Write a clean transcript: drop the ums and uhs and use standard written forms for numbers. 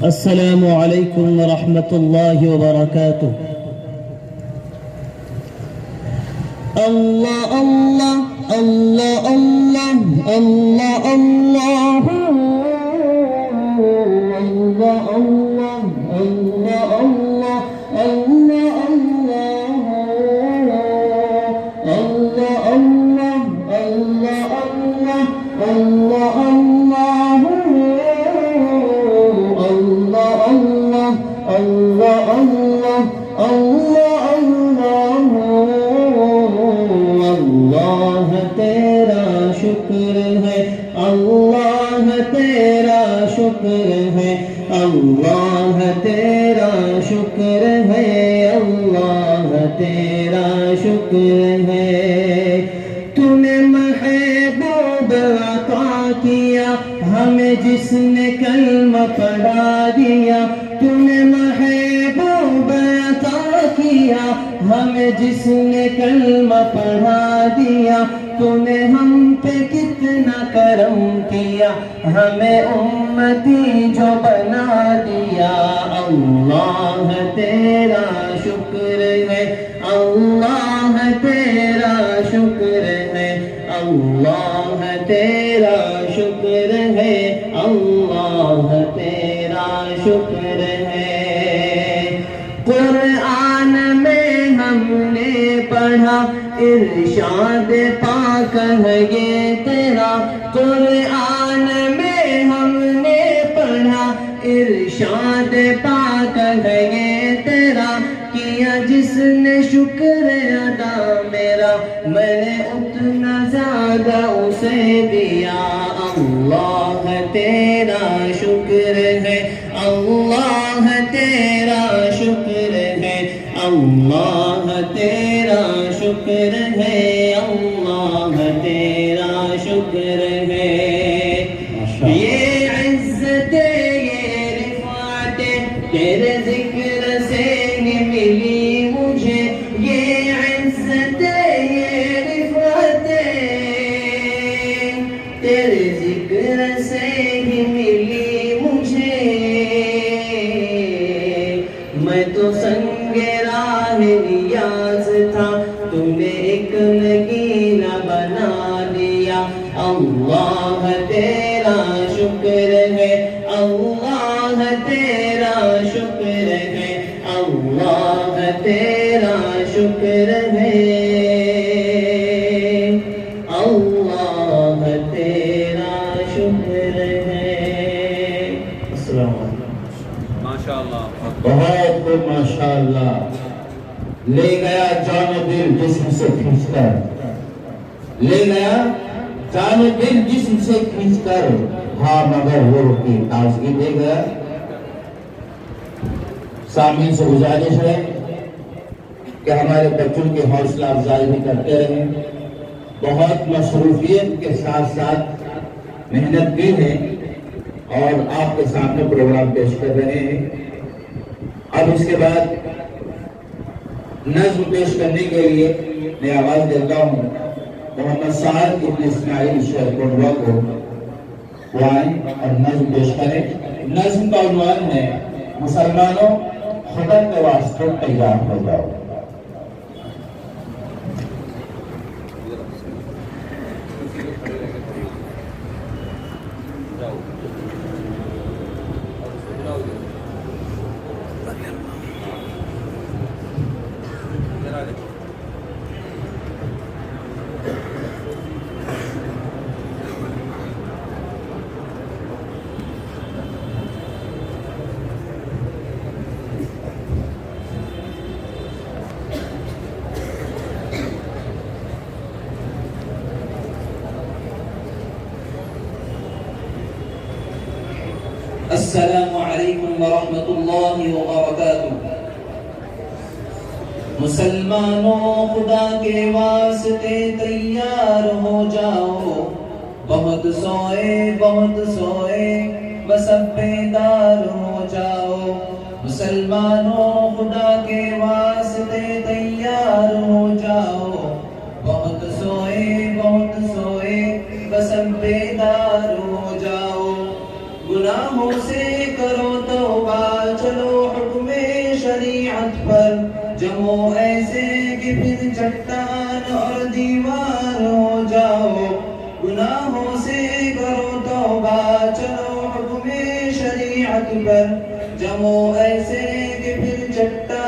السلام عليكم ورحمة الله وبركاته. الله الله الله الله الله الله الله الله الله شکر ہے اللہ تیرا شکر ہے اللہ تیرا شکر ہے اللہ تیرا شکر ہے تو نے محبوب عطا کیا ہمیں جس نے کلمہ پڑھا دیا تو نے محبوب عطا کیا ہمیں جس نے کلمہ پڑھا دیا تو نے ہم پہ کتنا کرم کیا ہمیں امتی جو بنا دیا اللہ تیرا شکر ہے اللہ تیرا شکر ہے اللہ تیرا شکر ہے اللہ تیرا شکر ہے قرآن میں ہم نے پڑھا ارشاد پاک ہے یہ تیرا قرآن میں ہم نے پڑھا ارشاد پاک ہے یہ تیرا کیا جس نے شکر ادا میرا میں نے اتنا زیادہ اسے دیا اللہ تیرا شکر ہے اللہ تیرا شکر ہے اللہ تیرا شکر ہے اللہ تیرا شکر ہے یہ عزت یہ رفعت تیرے ذکر سے ہی ملی مجھے یہ عزت یہ رفعت تیرے ذکر سے ہی ملی مجھے میں تو سنگ راہ نیاز تھا تم نے ایک نگینہ بنا دیا اللہ تیرا شکر ہے اللہ تیرا شکر ہے اللہ تیرا شکر ہے اللہ تیرا شکر ہے السلام علیکم ماشاءاللہ بہت ماشاءاللہ لے گیا جان و دل جسم سے کھینچ کر لے گیا جان و دل جسم سے کھینچ کر ہاں مگر وہ کی تازگی دے گیا سامعین سے گزارش ہے کہ ہمارے بچوں کی حوصلہ افزائی بھی کرتے رہیں بہت مصروفیت کے ساتھ ساتھ محنت بھی ہے اور آپ کے سامنے پروگرام پیش کر رہے ہیں اب اس کے بعد نظم پیش کرنے کے لیے میں آواز دیتا ہوں محمد سعد ابن اسماعیل شیخ کنڈوا کو وہ آئیں اور نظم پیش کریں نظم کا عنوان ہے مسلمانوں خدا کے واسطے تیار ہو جاؤ السلام علیکم ورحمۃ اللہ وبرکاتہ مسلمانوں خدا کے واسطے تیار ہو جاؤ بہت سوئے بس اب بیدار ہو جاؤ مسلمانوں خدا کے واسطے تیار ہو جاؤ بہت سوئے بس اب بیدار ہو جاؤ گناہوں سے کرو تو شریعت پر جمو ایسے کہ پھر چٹان اور دیوار ہو جاؤ گناہوں سے کرو توبہ چلو حکم شریعت پر جمو ایسے کہ پھر چٹان